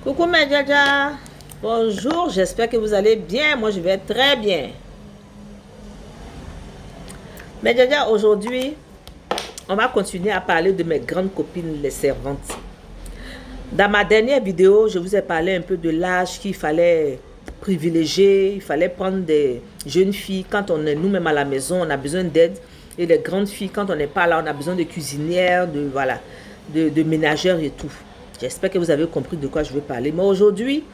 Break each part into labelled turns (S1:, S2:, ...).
S1: Coucou mes djaja, bonjour, j'espère que vous allez bien, moi je vais très bien. Mes djaja, aujourd'hui, on va continuer à parler de mes grandes copines, les servantes. Dans ma dernière vidéo, je vous ai parlé un peu de l'âge qu'il fallait privilégier, il fallait prendre des jeunes filles quand on est nous-mêmes à la maison, on a besoin d'aide. Et les grandes filles, quand on n'est pas là, on a besoin de cuisinières, de ménagères et tout. J'espère que vous avez compris de quoi je veux parler. Mais aujourd'hui,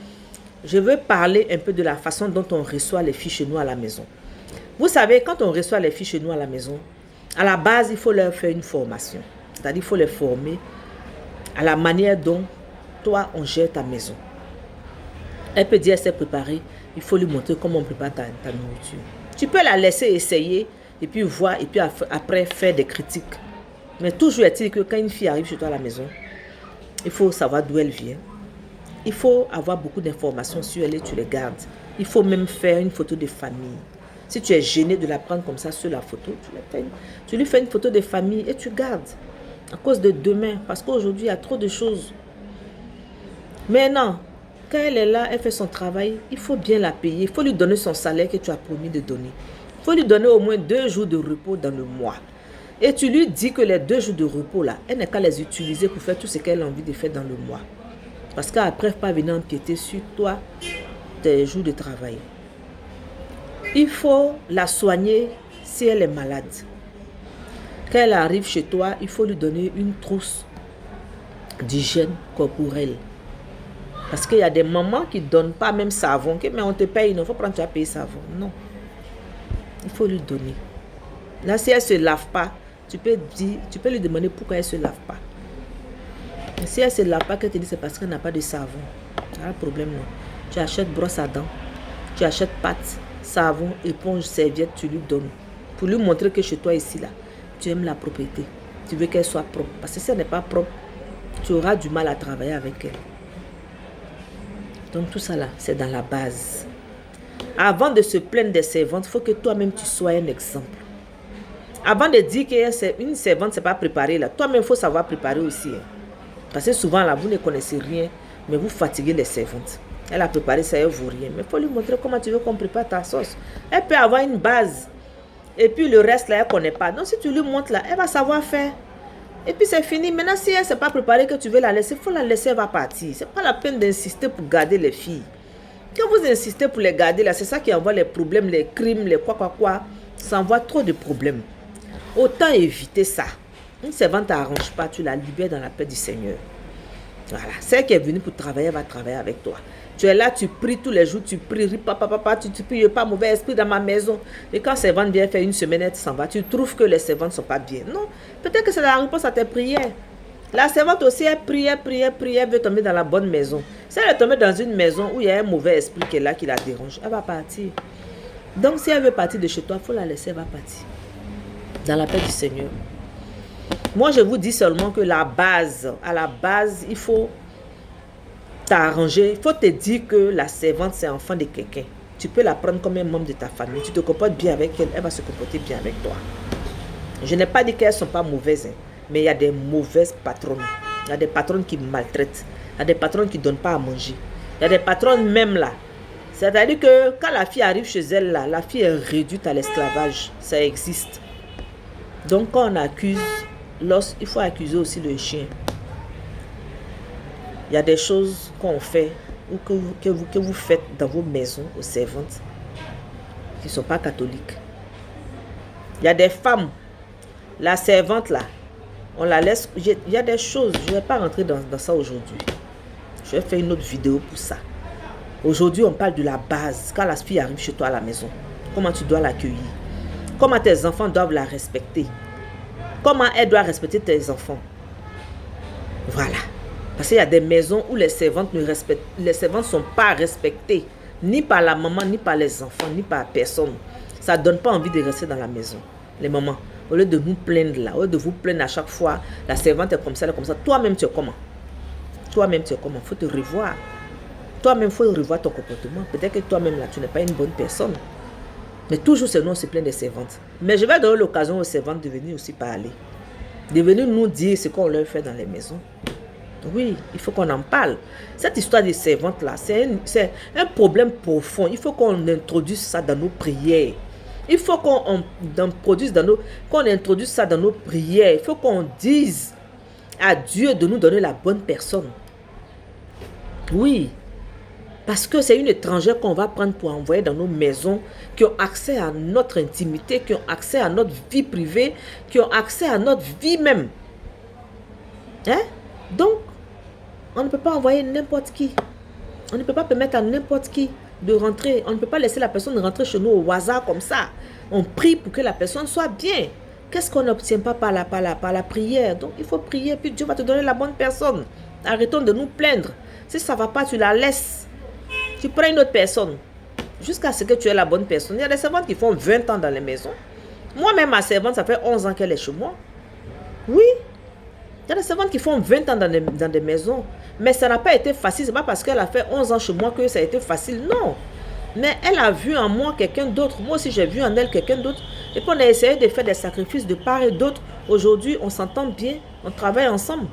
S1: je veux parler un peu de la façon dont on reçoit les filles chez nous à la maison. Vous savez, quand on reçoit les filles chez nous à la maison, à la base, il faut leur faire une formation. C'est-à-dire, il faut les former à la manière dont toi, on gère ta maison. Elle peut dire, elle s'est préparée, il faut lui montrer comment on prépare ta nourriture. Tu peux la laisser essayer, et puis voir, et puis après faire des critiques. Mais toujours est-il que quand une fille arrive chez toi à la maison, il faut savoir d'où elle vient. Il faut avoir beaucoup d'informations sur elle et tu les gardes. Il faut même faire une photo de famille. Si tu es gêné de la prendre comme ça sur la photo, tu lui fais une photo de famille et tu gardes. À cause de demain, parce qu'aujourd'hui, il y a trop de choses. Mais non, quand elle est là, elle fait son travail, il faut bien la payer. Il faut lui donner son salaire que tu as promis de donner. Il faut lui donner au moins 2 jours de repos dans le mois. Et tu lui dis que les 2 jours de repos là, elle n'a qu'à les utiliser pour faire tout ce qu'elle a envie de faire dans le mois. Parce qu'après, pas venir empiéter sur toi, tes jours de travail. Il faut la soigner si elle est malade. Quand elle arrive chez toi, il faut lui donner une trousse d'hygiène corporelle. Parce qu'il y a des mamans qui ne donnent pas même savon. Mais on te paye, il faut prendre, tu as payé savon. Non. Il faut lui donner. Là, si elle ne se lave pas, tu peux lui demander pourquoi elle ne se lave pas. Et si elle ne se lave pas, qu'elle te dit c'est parce qu'elle n'a pas de savon. Il y a un problème, non. Tu achètes brosse à dents, tu achètes pâte, savon, éponge, serviette, tu lui donnes. Pour lui montrer que chez toi ici, là, tu aimes la propreté. Tu veux qu'elle soit propre. Parce que si elle n'est pas propre, tu auras du mal à travailler avec elle. Donc tout ça là, c'est dans la base. Avant de se plaindre des servantes, il faut que toi-même tu sois un exemple. Avant de dire qu'une servante ne s'est pas préparée là, toi-même il faut savoir préparer aussi. Parce que souvent là, vous ne connaissez rien, mais vous fatiguez les servantes. Elle a préparé ça, elle ne vaut rien. Mais il faut lui montrer comment tu veux qu'on prépare ta sauce. Elle peut avoir une base. Et puis le reste là, elle ne connaît pas. Donc si tu lui montres là, elle va savoir faire. Et puis c'est fini. Maintenant, si elle ne s'est pas préparée, que tu veux la laisser, il faut la laisser, elle va partir. Ce n'est pas la peine d'insister pour garder les filles. Quand vous insistez pour les garder, là, c'est ça qui envoie les problèmes, les crimes, les quoi. Ça envoie trop de problèmes. Autant éviter ça. Une servante ne t'arrange pas, tu la libères dans la paix du Seigneur. Voilà. Celle qui est venue pour travailler, elle va travailler avec toi. Tu es là, tu pries tous les jours, tu pries, papa, tu pries, pas mauvais esprit dans ma maison. Et quand servante vient faire une semaine, elle s'en va. Tu trouves que les servantes ne sont pas bien. Non, peut-être que c'est la réponse à tes prières. La servante aussi, elle prie, elle veut tomber dans la bonne maison. Si elle est tombée dans une maison où il y a un mauvais esprit qui est là, qui la dérange, elle va partir. Donc si elle veut partir de chez toi, il faut la laisser, elle va partir. Dans la paix du Seigneur. Moi, je vous dis seulement que à la base, il faut t'arranger. Il faut te dire que la servante, c'est enfant de quelqu'un. Tu peux la prendre comme un membre de ta famille. Tu te comportes bien avec elle, elle va se comporter bien avec toi. Je n'ai pas dit qu'elles ne sont pas mauvaises, mais il y a des mauvaises patronnes. Il y a des patronnes qui maltraitent. Il y a des patronnes qui ne donnent pas à manger. Il y a des patronnes même là. C'est-à-dire que quand la fille arrive chez elle, là, la fille est réduite à l'esclavage. Ça existe. Donc quand on accuse l'os, il faut accuser aussi le chien. Il y a des choses qu'on fait ou que vous faites dans vos maisons aux servantes qui ne sont pas catholiques. Il y a des femmes, la servante là, on la laisse. Il y a des choses, je ne vais pas rentrer dans ça aujourd'hui. Je vais faire une autre vidéo pour ça. Aujourd'hui, on parle de la base. Quand la fille arrive chez toi à la maison, comment tu dois l'accueillir? Comment tes enfants doivent la respecter? Comment elle doit respecter tes enfants? Voilà. Parce qu'il y a des maisons où les servantes ne sont pas respectées. Ni par la maman, ni par les enfants, ni par personne. Ça ne donne pas envie de rester dans la maison. Les mamans, au lieu de nous plaindre là, au lieu de vous plaindre à chaque fois, la servante est comme ça, elle est comme ça. Toi-même, tu es comment? Toi-même, tu es comment? Il faut te revoir. Toi-même, il faut revoir ton comportement. Peut-être que toi-même, là, tu n'es pas une bonne personne. Mais toujours, c'est nous, on se plaint des servantes. Mais je vais donner l'occasion aux servantes de venir aussi parler. De venir nous dire ce qu'on leur fait dans les maisons. Oui, il faut qu'on en parle. Cette histoire des servantes-là, c'est un problème profond. Il faut qu'on introduise ça dans nos prières. Il faut qu'on introduise ça dans nos prières. Il faut qu'on dise à Dieu de nous donner la bonne personne. Oui, parce que c'est une étrangère qu'on va prendre pour envoyer dans nos maisons, qui ont accès à notre intimité, qui ont accès à notre vie privée, qui ont accès à notre vie même. Hein? Donc, on ne peut pas envoyer n'importe qui. On ne peut pas permettre à n'importe qui de rentrer. On ne peut pas laisser la personne rentrer chez nous au hasard comme ça. On prie pour que la personne soit bien. Qu'est-ce qu'on n'obtient pas par la prière? Donc, il faut prier, puis Dieu va te donner la bonne personne. Arrêtons de nous plaindre. Si ça ne va pas, tu la laisses. Tu prends une autre personne. Jusqu'à ce que tu aies la bonne personne. Il y a des servantes qui font 20 ans dans les maisons. Moi-même, ma servante, ça fait 11 ans qu'elle est chez moi. Oui. Il y a des servantes qui font 20 ans dans des maisons. Mais ça n'a pas été facile. Ce n'est pas parce qu'elle a fait 11 ans chez moi que ça a été facile. Non. Mais elle a vu en moi quelqu'un d'autre. Moi aussi, j'ai vu en elle quelqu'un d'autre. Et puis, on a essayé de faire des sacrifices de part et d'autre. Aujourd'hui, on s'entend bien. On travaille ensemble.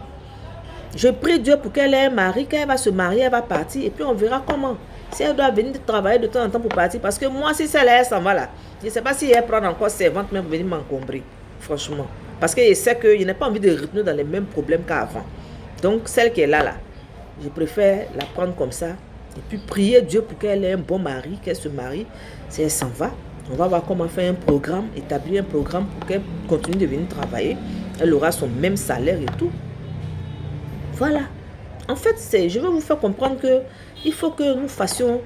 S1: Je prie Dieu pour qu'elle ait un mari. Quand elle va se marier, elle va partir. Et puis, on verra comment. Si elle doit venir travailler de temps en temps pour partir. Parce que moi, si celle-là, elle s'en va là. Je ne sais pas si elle prend encore servante même pour venir m'encombrer. Franchement. Parce que je sais qu'il n'a pas envie de retenir dans les mêmes problèmes qu'avant. Donc, celle qui est là, je préfère la prendre comme ça. Et puis, prier Dieu pour qu'elle ait un bon mari, qu'elle se marie. Si elle s'en va, on va voir comment faire un programme, établir un programme pour qu'elle continue de venir travailler. Elle aura son même salaire et tout. Voilà. En fait, je veux vous faire comprendre qu'il faut que nous fassions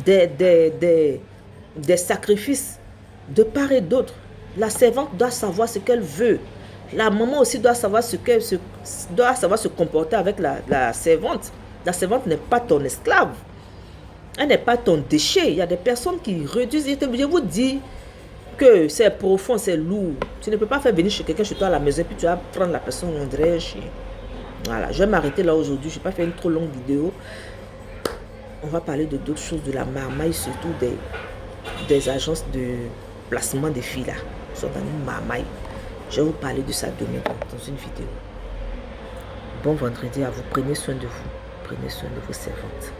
S1: des sacrifices de part et d'autre. La servante doit savoir ce qu'elle veut. La maman aussi doit savoir se comporter avec la servante. La servante n'est pas ton esclave. Elle n'est pas ton déchet. Il y a des personnes qui réduisent. Je vous dis que c'est profond, c'est lourd. Tu ne peux pas faire venir chez quelqu'un chez toi à la maison, puis tu vas prendre la personne, on dirait un chien. Voilà, je vais m'arrêter là aujourd'hui. Je ne vais pas faire une trop longue vidéo. On va parler de d'autres choses, de la marmaille, surtout des agences de placement des filles là. Ils sont dans une marmaille. Je vais vous parler de ça demain dans une vidéo. Bon vendredi à vous. Prenez soin de vous. Prenez soin de vos servantes.